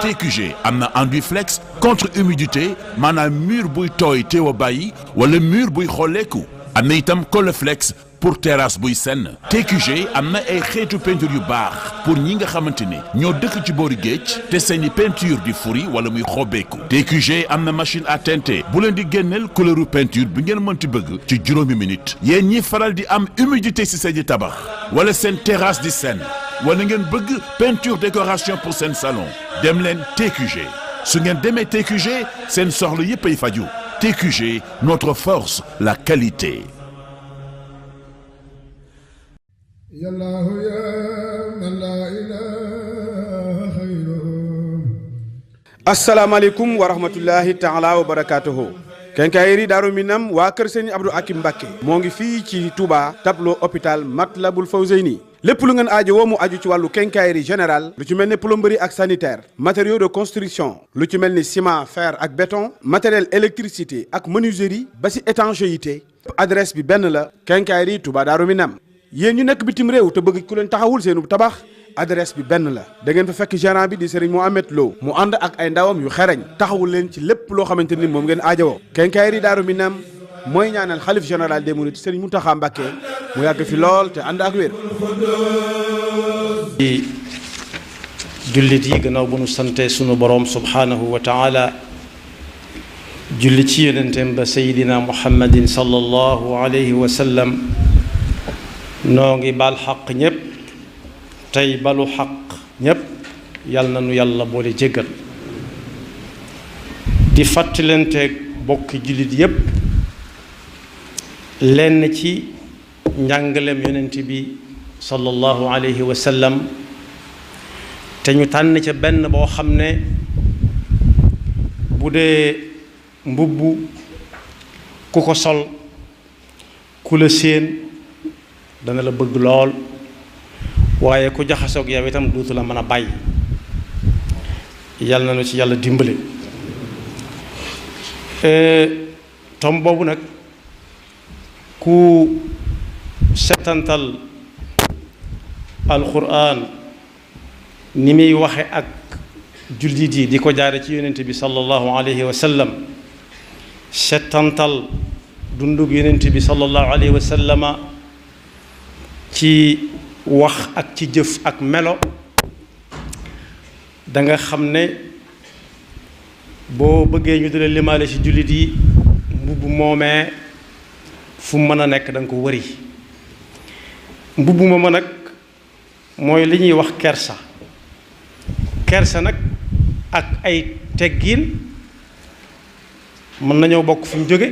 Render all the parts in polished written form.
TQG am na enduit flex contre humidité maanaam mur buy tooy teew a bàyyi wala mur buy xolleeku am na itam Coleflex pour terrasse buy senn. TQG am na ay xeetu peinture yu baax pour ñi nga xamante ne ñoo dëkk ci boori géej te seeni peinture di furi wala muy xobbeeku. TQG am na machine à teinter bu leen di génneel couleuru peinture bi ngeen mënti bëgg ci juróomi minute. yéen ñi faral di am humidité ci seen tabax wala seen terrasse di senn wala ngeen bëgg peinture décoration pour seen salon dem leen TQG su ngeen demee TQG seen soxla yépp ay faju. TQG, notre force, la qualité. asalaamaaleykum wa rahmatullahi taala wa barakatuhu. Quincaillerie Daaru Minam waa kër Sëriñ Abdou Akim Mbacké moo ngi fii ci Touba tableau hôpital Matlabul Fawzeyni lépp lu ngeen aajo woo mu aju ci wàllu quincaillerie générale lu ci mel ni plomberie ak sanitaire matériaux de construction lu ci mel ni ciment fer ak béton matériel électricité ak menuiserie ba ci étanchéité adresse bi benn la Quincaillerie Touba Daaru Minam yéen ñu nekk bitim réew te bëgg ku leen taxawul seenu tabax adresse bi benn la da ngeen fa fekk gérant bi di Serigne Mohamed Lo mu ànd ak ay ndawam yu xereñ taxawul leen ci lépp loo xamante ni moom ngeen aajowoo. Quincaillerie Daaru Minam mooy ñaanal xalif général des mourides Serigne Mountakha Mbacké mu yàgg fi lool te ànd ak wér. jullit yi gannaaw bu nu sante sunu boroom subhaanahu wa taala julli ci yonenteem ba sayidina muhammadin sallallahu alayhi wa sallam noo ngi baal xaq ñépp tey balu xaq ñépp yal na nu yàlla boole jéggal di fàttalanteeg bokki jullit yépp lenn ci njàngaleem yonent bi sallallahu alayhi wa sallam te ñu tànn ca benn boo xam ne bu dee mbubb ku ko sol ku la séen dana la bëgg lool waaye ku jaxasoog yow itam duutu la mën a bàyyi yàlla na nu ci yàlla dimbale tom boobu nag ku setantal alquran ni muy waxe ak jullit yi di ko jaare ci yonent bi sallallahu alayhi wa sallam setantal dundug yonent bi sallallahu alayhi wa sallama ci wax ak ci jëf ak melo da nga xam ne boo bëggee ñu dina limaale ci jullit yi mbubb moomee fu mën a nekk da nga ko wëri mbubb mooma nag mooy li ñuy wax kersa nag ak ay teggiin mën nañoo bokk fu ñu jóge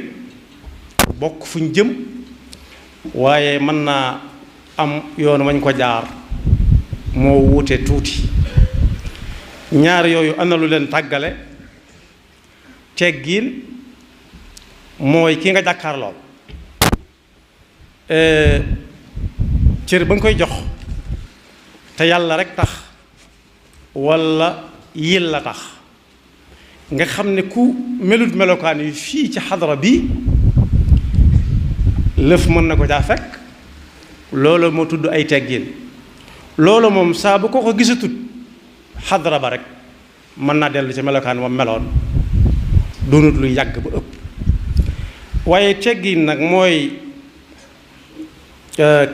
bokk fu ñu jëm waaye mën naa am yoon wañ ko jaar moo wuute tuuti ñaar yooyu ana lu leen tàggale teggiin mooy ki nga jàkkaar lool cër ba nga koy jox te yàlla rek tax walla yil la tax nga xam ne ku melut melokaan yi fii ci xadara bi lëf mën na ko caa fekk loolu moo tudd ay teggin loolu moom saa bu ko gisatut xadara ba rek mën naa dellu ci melokaan moom meloon doonut lu yàgg ba ëpp waaye teggin nag mooy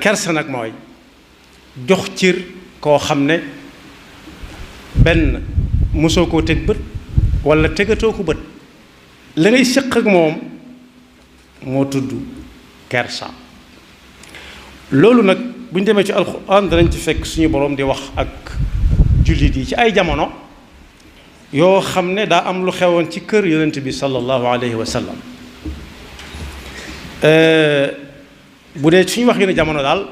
kersa nag mooy jox cër koo xam ne benn mosoo koo teg bët walla tegatoo ko bët la ngay séq ak moom moo tudd kersa loolu nag bu ñu demee ci alxuraan danañ ci fekk suñu boroom di wax ak jullit yi ci ay jamono yoo xam ne daa am lu xewoon ci kër yonent bi sallallahu alayhi wa sallam bu dee suñu wax yu ne jamono daal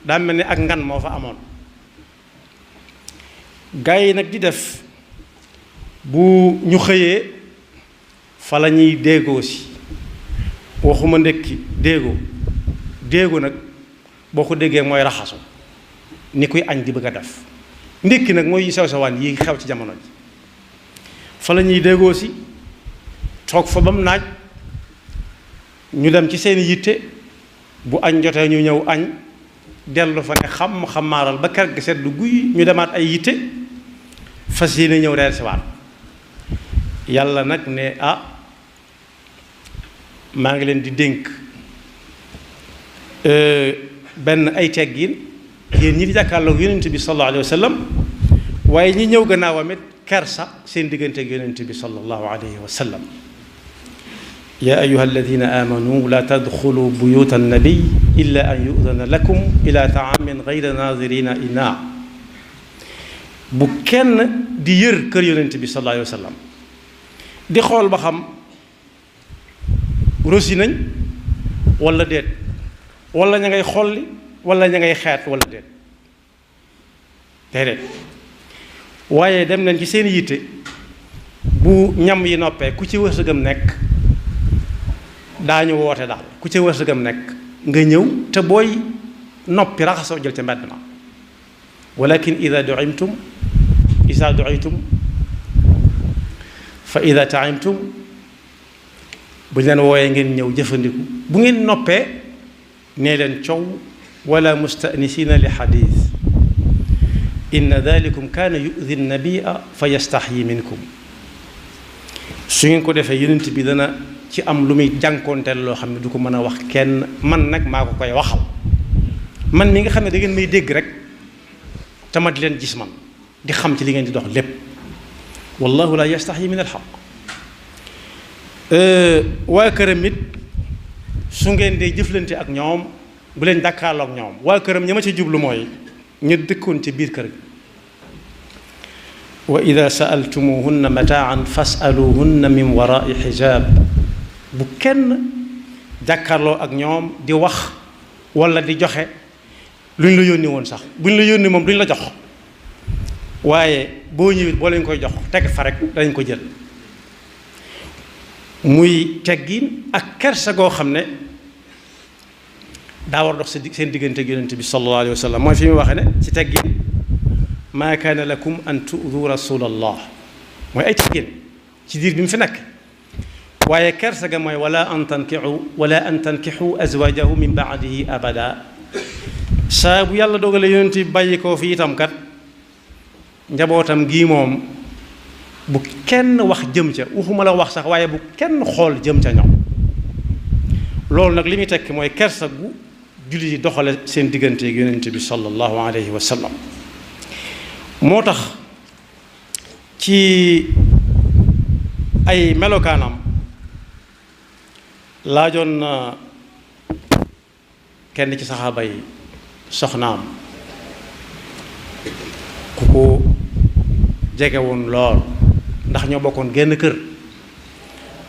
daa mel ni ak ngan moo fa amoon gaa yi nag di def bu ñu xëyee fa la ñuy déegoo si waxuma ndekki déego nag boo ko déggee mooy raxasu ni kuy añ di bëgg a def ndékki nag mooy sew sewaan yi xew ci jamono ji fa la ñuy déegoo si toog fa ba mu naaj ñu dem ci seeni yitte bu añ jotee ñu ñëw añ dellu fa ne xamaaral ba kër ga sedd guy ñu demaat ay yitte fas yéene ñëw reer si waat yàlla nag ne maa ngi leen di dénk benn ay teggin yéen ñi di jàkkaarloog yonent bi sallallahu alayhi wa sallam waaye ñi ñëw gannaawam it kersa seen diggante ak yonent bi sallallahu alayhi wa sallam yaa ayyuha alladina amanu la tadxulu buyuta annabiy illa an yudana lakum ila taamin gayra nadirina ina bu kenn di yër kër yonent bi sallallahu alayhi wa sallam di xool ba xam rosi nañ wala déet wala ña ngay xolli wala ña ngay xeet wala déet déedéet waaye dem nañ ci seen yitte bu ñam yi noppee ku ci wërsëgam nekk daañu woote daal ku ci wërsëgam nekk nga ñëw te booy noppi raxasoo jël ca mbedd ma walakin ida duimtum fa ida taimtum bu leen wooyee ngeen ñëw jëfandiku bu ngeen noppee nee leen coow wala mustanisina li xadis inna dalikum kaana yudi nabia fa yastaxyi minkum su ngeen ko defee yonent bi dana ci am lu muy jànkoonteel loo xam ne du ko mën a wax kenn man nag maa ko koy waxal man mi nga xam ne da ngeen may dégg rek te ma di leen gis man di xam ci li ngeen di dox lépp wallahu la yastaxyi min alxaq waa këram it su ngeen dee jëflante ak ñoom bu leen jàkkaarloo ak ñoom waa këram ña ma ci jublu mooy ñu dëkkoon ci biir kër gi wa ida saaltumuhunna mataan fasaluhunna min warai xijaab bu kenn jàkkaarloo ak ñoom di wax wala di joxe luñ la yónni woon sax buñ la yónni moom duñ la jox waaye boo ñëwit boo leen koy jox teg fa rek dañ ko jël muy teggin ak kersa goo xam ne daa war dox seen diggante ak yonent bi sallallahu alayhi wa sallam mooy fi muy waxee ne ci teggin maa kaana lakum an tu'du rasulallah mooy ay teggin ci diir bi mu fi nekk waaye kersa ga mooy wala an tankixu azwajahu min baadihi abada saa bu yàlla dogale yonent bi bàyyi koo fi itam kat njabootam gii moom bu kenn wax jëm ca waxuma la wax sax waaye bu kenn xool jëm ca ñoom loolu nag li muy tekki mooy kersa gu jullit yi doxale seen digganteeg yonent bi sallallahu alayhi wa sallam moo tax ci ay melokaanam laajoon na kenn ci saxaaba yi soxnaam ku ko jege woon lool ndax ñoo bokkoon genn kër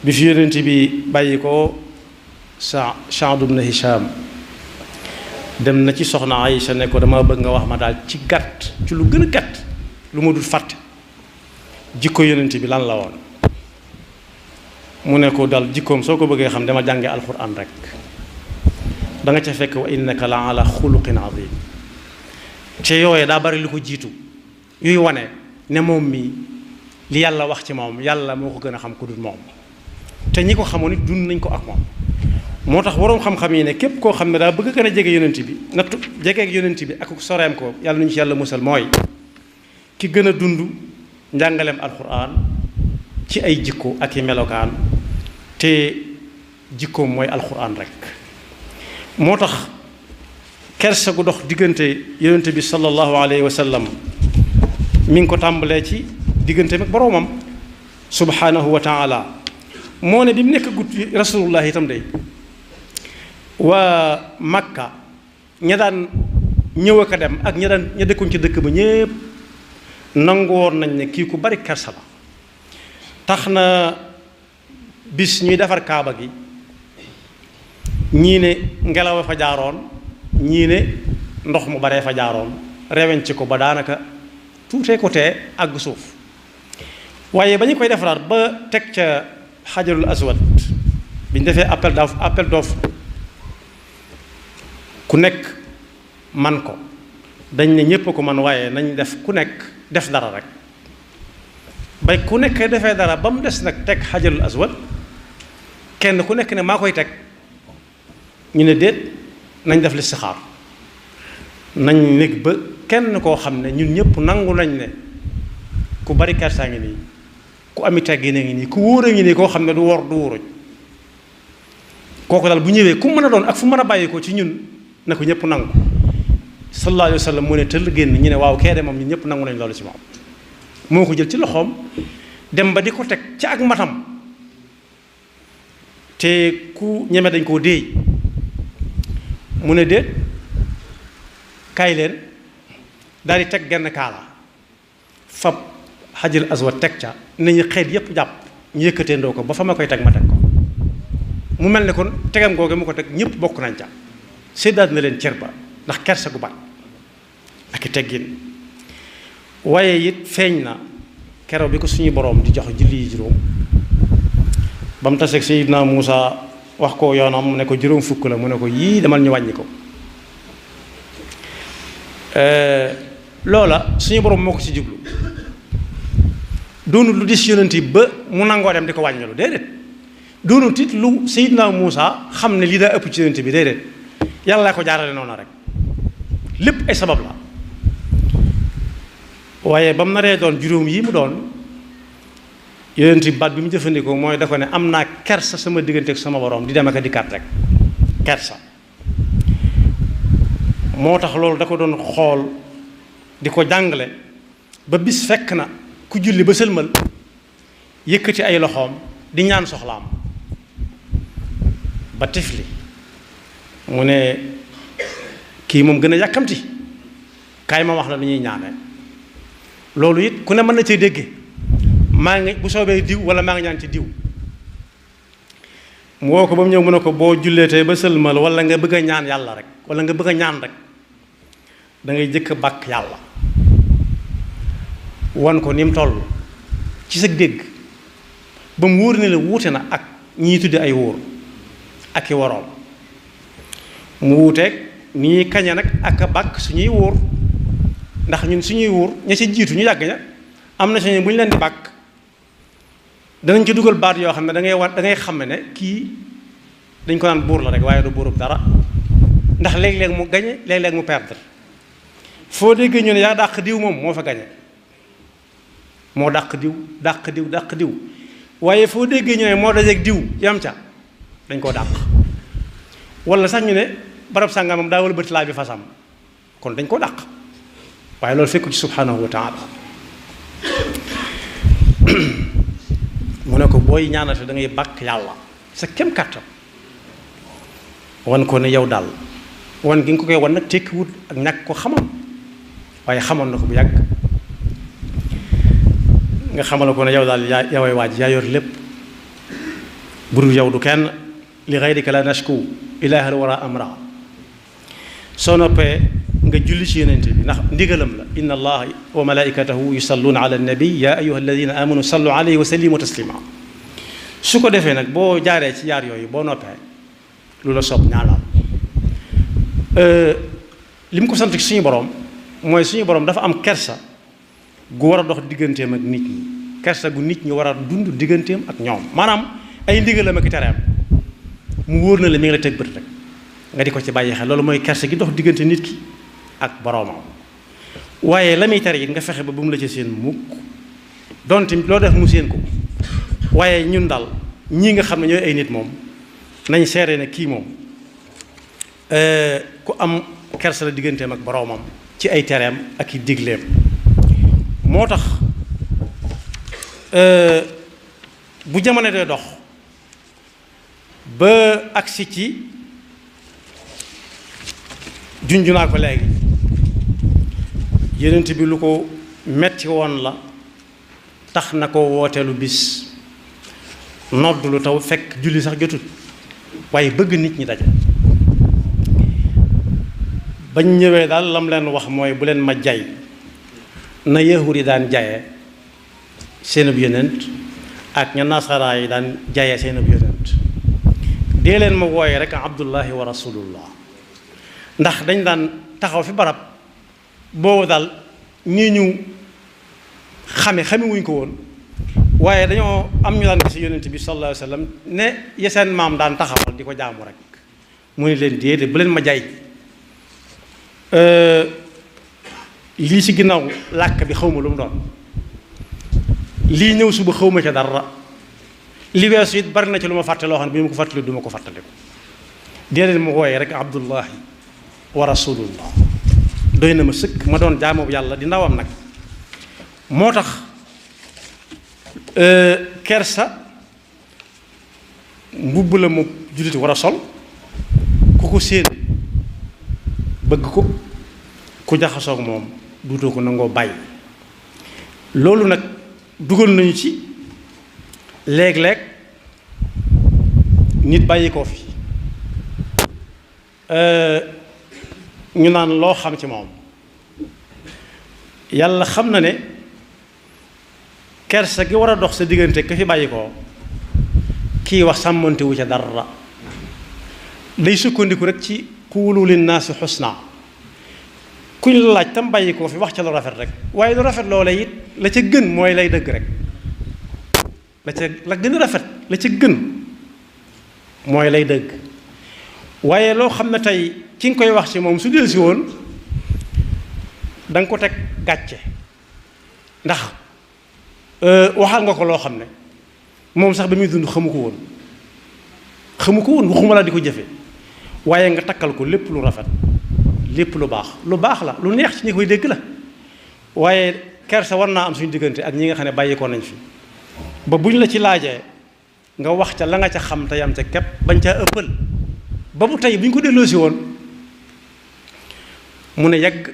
bi fi yonent bi bàyyi ko Saad ibn Hisham dem na ci soxna Aïcha ne ko dama bëgg nga wax ma daal ci gàtt ci lu gën a gàtt lu ma dul fàtte jikko yonent bi lan la woon mu ne ko daal jikkoom soo ko bëggee xam dama jànge alquran rek da nga ca fekk wa innaka la ala xuluqin azim te yooye daa bari lu ko jiitu yuy wane ne moom mi li yàlla wax ci moom yàlla moo ko gën a xam ku dul moom te ñi ko xamoon it dund nañ ko ak moom moo tax waroom xam-xam yi ne képp koo xam ne daa bëgg gën a jege yonent bi nattu jegeeg yonent bi ak soreem ko yàlla nañu ci yàlla musal mooy ki gën a dund njàngaleem alquran ci ay jikko ak i melokaan te jikkoom mooy alquran rek moo tax kersa gu dox diggante yonent bi sallallahu alayhi wa sallam mi ngi ko tàmbalee ci diggante ak boroomam subhanahu wa taala moo ne bi mu nekk gut rasulullah itam day waa Makka ña daan ñëw ak a dem ak ña dëkkoon ci dëkk ba ñépp nangu woon nañ ne kii ku bari kersa la tax na bis ñuy defar kaaba gi ñii ne ngelaw fa jaaroon ñii ne ndox mu baree fa jaaroon reweñ ci ko ba daanaka tuutee ko tee àgg suuf waaye ba ñu koy defaraat ba teg ca xajarul aswad bi ñu defee appel d'offre ku nekk man ko dañ ne ñépp ko man waaye nañ def ku nekk def dara rek bay ku nekk defee dara ba mu des nag teg xajarul aswad kenn ku nekk ne maa koy teg ñu ne déet nañ def listixaar nañ nekk ba kenn koo xam ne ñun ñëpp nangu nañ ne ku bari kersaa ngi nii, ku ami teggin a ngi nii, ku wóor a ngi nii, koo xam ne du wor du wuruj, kooku daal bu ñëwee ku mën a doon ak fu mën a bàyyi ko ci ñun na ko ñëpp nangu. sallallahu alayhi wa sallam mu ne tëll génn ñu ne waaw kee de moom ñun ñëpp nangu nañ loolu ci moom. moo ko jël ci loxoom dem ba di ko teg ci ak matam, te ku ñeme dañ koo déey. mu ne déet kaay leen daal di teg genn kaala fab xajal aswad teg ca nañu xeet yépp jàpp ñu yëkkatee ndoo ko ba fa ma koy teg ma teg ko. mu mel ne kon tegam googu mu ko teg ñëpp bokk nañ ca, séddaat na leen cër ba ndax kersa gu bat ak i teggin. waaye it feeñ na keroog bi ko suñu boroom di jox julli yi juróom ba mu taseeg Seydina Muusa wax ko yoonam mu ne ko juróom fukk la, mu ne ko yii demal ñu wàññi ko. loola suñu borom moo ko ci jublu, doonul lu dis yonent yi ba mu nangoo dem di ko wàññilu, déedéet. doonul tit lu Seydina Muusa xam ne lii daa ëpp ci yonent bi, déedéet. yàlla ko jaarale noonu rek, lépp ay sabab la. waaye ba mu naree doon juróom yi mu doon, yonent bi baat bi mu jëfandikoo mooy da ko ne am naa kersa sama diggante ak sama borom di dem ak a dikkaat rek, kersa. moo tax loolu da ko doon xool di ko jàngale ba bis fekk na ku julli ba sëlmal yëkkati ay loxoom di ñaan soxlaam ba tifli mu ne kii moom gën a yàkkamti, kaay ma wax la ni ñuy ñaane. loolu it ku ne mën na cee dégge maa ngi bu soobee diw wala maa ngi ñaan ci diw. mu woo ko ba mu ñëw mu ne ko boo julleetee ba sëlmal wala nga bëgg a ñaan yàlla rek wala nga bëgg a ñaan rek da ngay jëkk a bàkk yàlla wan ko ni mu toll ci sa dégg ba mu wóor ne la wuute na ak ñii tudde ay wóor ak i waroom. mu wuuteeg ni ñuy kañe nag ak a bàkk suñuy wóor, ndax ñun suñuy wóor ña ci jiitu ñu yàgg ña am na suñu bu ñu leen di bàkk danañ ci dugal baat yoo xam ne da ngay xam ne kii dañ ko naan buur la rek waaye du buurub dara, ndax léeg-léeg mu gañe léeg-léeg mu perdre. foo déggee ñu ne yaa dàq diw moom moo fa gañe, moo dàq diw dàq diw dàq diw, waaye foo déggee ñu ne moo dajeeg diw yam ca dañ koo dàq. wala sax ñu ne barab sàngamam daa wala bëti laa bi fasam, kon dañ koo dàq, waaye loolu fekku ci subhanahu wa taala. mu ne ko booy ñaanate da ngay bàkk yàlla sa kem kàttan wan ko ne yow daal wan gi nga ko koy wan nag tekkiwut ak ñàkk ko xamam, waaye xamoon na ko bu yàgg. nga xamal ko ne yow daal yaa yaway waaj yaa yor lépp, budul yow du kenn, li ghayrika la nashku ilaahal wara amra. soo noppee nga julli ci yonent bi ndax ndigalam la, inna allaha wa malaikatahu yusalluuna ala nabi ya ayyuha alladina amanu sallu alayhi wa sallimu taslima. su ko defee nag boo jaaree ci yaar yooyu boo noppee lu la soob ñaanal. li mu ko sant ci suñu borom mooy suñu borom dafa am kersa gu war a dox digganteem ak nit ñi, kersa gu nit ñi war a dund digganteem ak ñoom, maanaam ay ndigalam ak tereem mu wóor na la mi ngi la teg bët rek nga di ko ci bàyyi xel. loolu mooy kersa gi dox diggante nit ki ak boroomam. waaye la muy tere it nga fexe ba bu mu la ci seen mukk, donte loo def mu seen ko. waaye ñun daal ñii nga xam ne ñooy ay nit moom nañ seere ne kii moom ku am kersa la digganteem ak boroomam ci ay tereem ak i digleem. moo tax bu jamono dee dox ba agsi ci junju naa ko léegi, yonent bi lu ko metti woon la tax na ko wooteelu bis nodd lu taw fekk julli sax jotut, waaye bëgg nit ñi daje. bañ ñëwee daal lam leen wax mooy bu leen ma jay na yahuud yi daan jaye seenub yonent ak ña nasaraa yi daan jaye seenub yonent, dee leen ma wooye rek abdullahi wa rasulullah. ndax dañ daan taxaw fi barab boobu daal ñii ñu xame wuñ ko woon, waaye dañoo am ñu daan gis yonent bi sallallahu alayhi wa sallam ne ya seen maam daan taxawal di ko jaamu rek. mu ne leen déedéet bu leen ma jay lii ci ginnaaw làkk bi xaw ma lu mu doon lii ñëw suba xaw ma ca dara li weesu it bari na ci lu ma fàtte loo xam ne bi ma ko fàttali du ma ko fàttaliku déedéet ma wooyee rek abdullahi wa rasulullah doy na ma sëkk ma doon jaamu yàlla di ndawam nag moo tax kersa mbubb la mu jullit war a sol ku ko séen bëgg ko ku jaxasoog moom duutoo ko nangoo bàyyi loolu nag dugal nañu ci léeg-léeg nit bàyyi koo fi ñu naan loo xam ci moom yàlla xam na ne kersa gi war a dox sa diggante ka fi bàyyi koo kii wax sàmmante wu ca dara day sukkandiku rek ci quulu linnaasi xusna kuñ la laaj tam bàyyi koo fi wax ca lu rafet rek waaye lu rafet loola it la ca gën mooy lay dëgg rek la gën a rafet la ca gën mooy lay dëgg waaye loo xam ne tey ki nga koy wax ci moom su dellusi woon da nga ko teg gàcce ndax waxal nga ko loo xam ne moom sax ba muy dund xamu ko woon waxuma la di ko jëfe waaye nga takkal ko lépp lu rafet lépp lu baax la lu neex ci ñi koy dégg la waaye kersa war naa am suñu diggante ak ñi nga xam ne bàyyi ko nañ fi ba buñ la ci laajee nga wax ca la nga ca xam te yam ca képp bañ caa ëppal ba bu tey bu ñu ko delloosi woon mu ne yàgg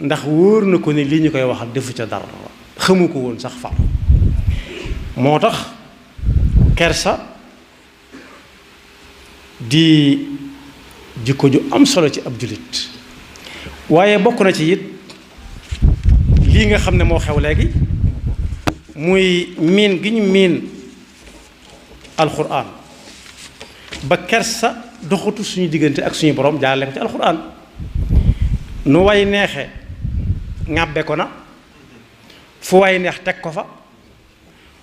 ndax wóor na ko ni lii ñu koy waxal defu ca dara xamu ko woon sax far moo tax kersa di jikko ju am solo ci ab jullit waaye bokk na ci it lii nga xam ne moo xew léegi muy miin gi ñu miin alxuraan ba kersa doxatu suñu diggante ak suñu borom jaarale ko ci alxuraan nu way neexe ŋàbbe ko na fu way neex teg ko fa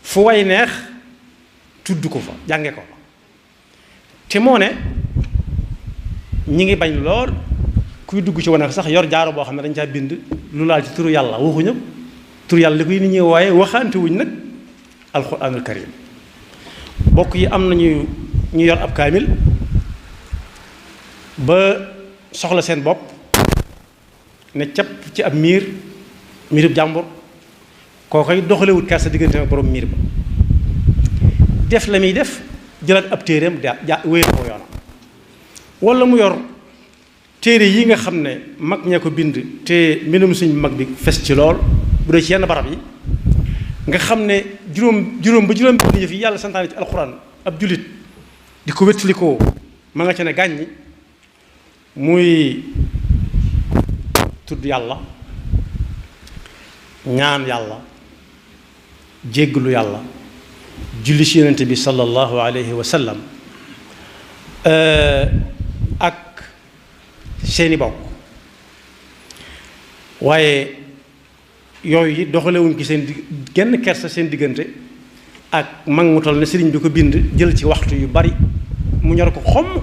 fu way neex tudd ko fa jànge ko fa te moo ne ñi ngi bañ lool kuy dugg ci wane sax yor jaaro boo xam ne dañ caa bind lu laal ci turu yàlla waxuñu turu yàlla li koy nit ñi waaye waxaante wuñ nag alxuraanul karim bokk yi am nañu ñu yor ab kaamil ba soxla seen bopp ne capp ci ab miirub jàmbur koo koy doxalewut kersa diggante ak borom miir ba def la muy def jëlaat ab téereem wéyal ko yoonam wala mu yor téere yi nga xam ne mag ñee ko bind te mbindum suñ mag bi fes ci lool bu dee ci yenn barab yi nga xam ne juróom ba juróom benn yëf yi yàlla santaane ci alxuraan ab jullit di ko wéttalikoo ma nga ca ne gàññi muy tudd yàlla ñaan yàlla jégglu yàlla julli ci yonente bi sallallahu alayhi wa sallam ak seeni bokk waaye yooyu it doxalewuñ ki seen genn kersa seen diggante ak mag mu toll ne sëriñ bi ko bind jël ci waxtu yu bari mu ñor ko xomm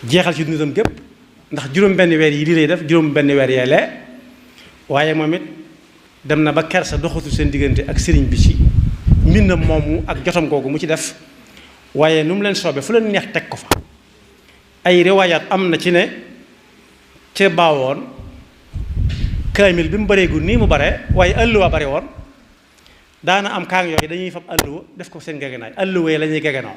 jeexal ci dundam gépp ndax juróom benn weer yi lii lay def juróom benn weer yee lee waaye moom it dem na ba kersa doxatu seen diggante ak sëriñ bi ci mbindam moomu ak jotam googu mu ci def waaye nu mu leen soobee fu leen neex teg ko fa ay riwaayaat am na ci ne ca baawoon kaamil bi mu bareegul nii mu bare waaye àlluwa bare woon daana am kaang yooyu dañuy fab àlluwa def ko seen gegenaay àlluwa yi la ñuy gegenoo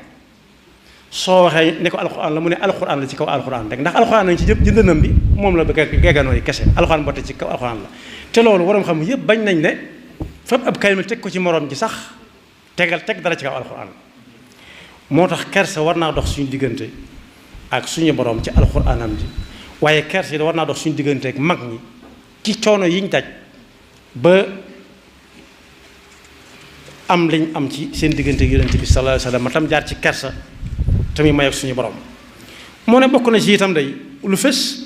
soo waxee ne ko alxuraan la mu ne alxuraan la ci kaw alxuraan rek ndax alxuraan lañ ci jëpp jëndënam bi moom la bëgg gegenoo yi kese alxuraan botte ci kaw alxuraan la te loolu waroom xam yëpp bañ nañ ne fab ab kaamil teg ko ci moroom ji sax teg dara ci kaw alxuraan moo tax kersa war naa dox suñu diggante ak suñu borom ci alxuraanam ji waaye kersa yi war naa dox suñu diggante ak mag ñi ci coono yiñ daj ba am liñ am ci seen diggante ak yonent bi sallallahu alayhi wa sallam tam jaar ci kersa tamit may ak suñu borom moo ne bokk na ci itam day lu fës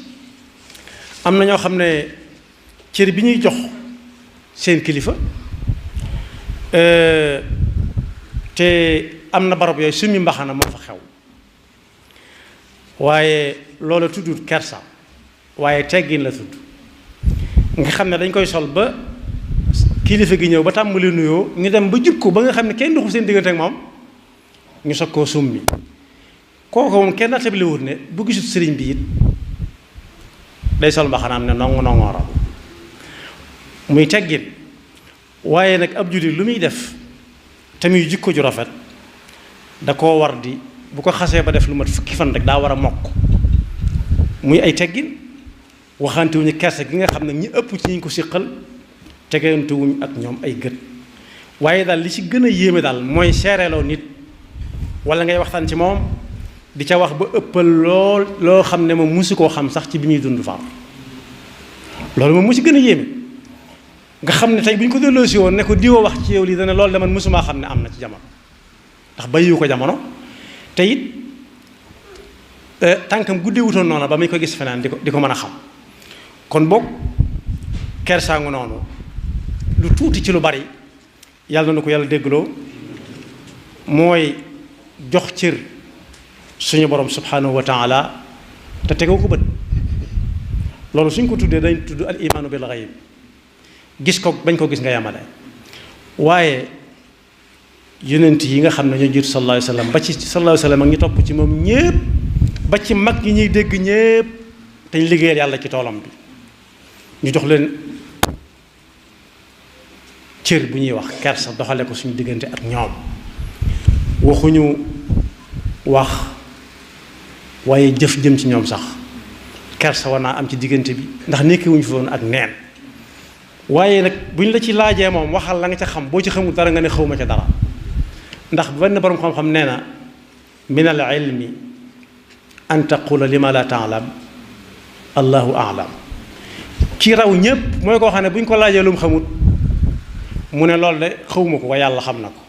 am na ñoo xam ne cër bi ñuy jox seen kilifa te am na barab yooyu summi mbaxana moo fa xew waaye loola tuddut kersa waaye teggin la tudd nga xam ne dañ koy sol ba kilifa gi ñëw ba tàmbali nuyoo ñu dem ba jub ko ba nga xam ne kenn doxul seen diggante ak moom ñu soog koo summi kooku moom kenn nattabli wut ne bu gisut sëriñ bi it day sol mbaxanaam ne nongooral muy teggin waaye nag ab jullit lu muy def te muy jikko ju rafet da koo war di bu ko xasee ba def lu mat fukki fan rek daa war a mokk muy ay teggin waxantewuñu kersa gi nga xam ne ñi ëpp ci ñi ko siqal tegantewuñ ak ñoom ay gët waaye daal li ci gën a yéeme daal mooy seereeloo nit wala ngay waxtaan ci moom di ca wax ba ëppal lool loo xam ne moom musu koo xam sax ci bi muy dund faam loolu moom mu ci gën a yéeme nga xam ne tey bu ñu ko delloosi woon ne ko diwa wax ci yow lii dana loolu de man musumaa xam ne am na ci jamono ndax bàyyiwu ko jamono te it tànkam guddee wutoon noonu ba muy ko gis feneen di ko mën a xam kon boog kersaangu noonu lu tuuti ci lu bari yàlla na ko yàlla déggloo mooy jox cër suñu borom subhanahu wa taala te tegoo ko bët loolu suñ ko tuddee dañ tudd al imaanu bil ghaib gis ko bañ ko gis nga yamale waaye yonent yi nga xam ne ñoo jiitu sallallahu alayhi wa sallam ba ci sallallahu alayhi wa sallam ak ñi topp ci moom ñépp ba ci mag ñi ñuy dégg ñépp te ñu liggéeyal yàlla ci toolam bi ñu jox leen cër bu ñuy wax kersa doxale ko suñu diggante ak ñoom waxuñu wax waaye jëf jëm ci ñoom sax kersa war naa am ci diggante bi ndax nekkiwuñu fi woon ak neen waaye nag bu ñu la ci laajee moom waxal la nga ca xam boo ci xamul dara nga ne xawma ca dara ndax benn borom xam-xam nee na min al ilmi an taqula lima la taalam allahu aalam ki raw ñépp mooy koo xam ne bu ñu ko laajee lu mu xamut mu ne loolu de xawma ko waaye yàlla xam na ko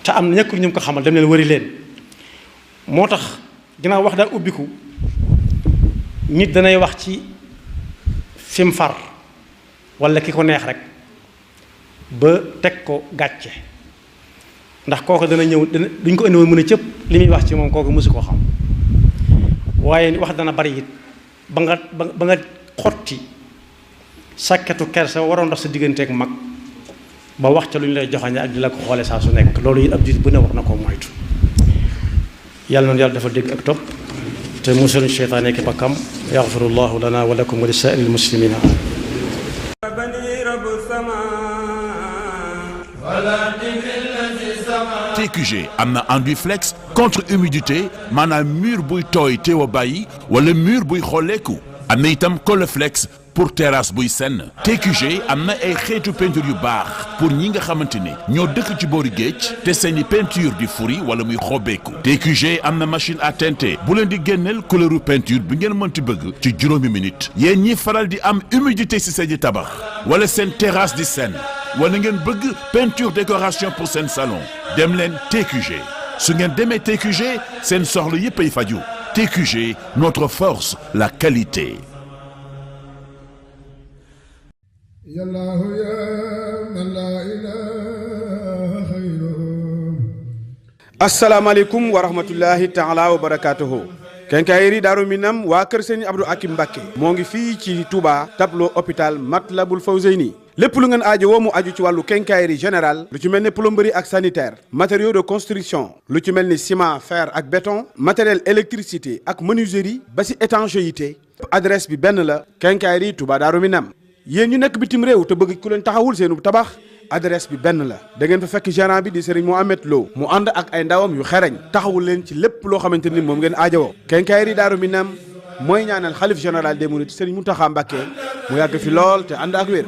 te am na ñëkkul ñu ko xamal dem leen wari leen moo tax ginnaaw wax daa ubbiku nit danay wax ci fi mu far wala ki ko neex rek ba teg ko gàcce ndax kooku dana ñëw duñ ko indi woon mën a cëpp li muy wax ci moom kooku mësu koo xam waaye wax dana bari it ba nga xotti sàkketu kersa waroon dox sa digganteeg mag ba wax ca lu ñu lay joxañe ak di la ko xoole saa su nekk loolu it ab jullit bu ne war na koo moytu yàlla noonu yàlla dafa dégg ak topp te musaluñ seytaane ki bakkam yaxfirullahu lana wa lakum wa li saa'iril muslimina TQG am na Enduflex contre humidité maanaam mur buy tooy teew a bàyyi wala mur buy xolleeku am na itam Coleflex pour terrasse buy senn TQG am na ay xeetu peinture yu baax pour ñi nga xamante ne ñoo dëkk ci boori géej te seeni peinture di furi wala muy xobbeeku TQG am na machine à teinter bu leen di génneel couleuru peinture bi ngeen mënti bëgg ci juróomi minute yéen ñi faral di am humidité ci seen tabax wala seen terrasse di senn wala ngeen bëgg peinture décoration pour seen salon dem leen TQG su ngeen demee TQG seen soxla yépp ay faju TQG notre force la qualité. asalaamaaleykum wa rahmatullahi taala wa barakaatuhu kenkaayeri Daaru Minam waa kër Sëriñ Abdou Akim Mbacké moo ngi fii ci Touba tableau hôpital Matlabul Fawzeyni lépp lu ngeen aajo woo mu aju ci wàllu quincaillerie générale lu ci mel ni plomberie ak sanitaire matériaux de construction lu ci mel ni ciment fer ak béton matériel électricité ak menuiserie ba si étanchéité adresse bi benn la quincaillerie Touba Daaru Minam yéen ñu nekk bitim réew te bëgg ku leen taxawul seenu tabax adresse bi benn la da ngeen fa fekk gérant bi di Serigne Mohamed Lo mu ànd ak ay ndawam yu xereñ taxawul leen ci lépp loo xamante ni moom ngeen aajowoo quincaillerie Daaru Minam mooy ñaanal xalif général des mourides Serigne Mountakha Mbacké mu yàgg fi lool te ànd ak wér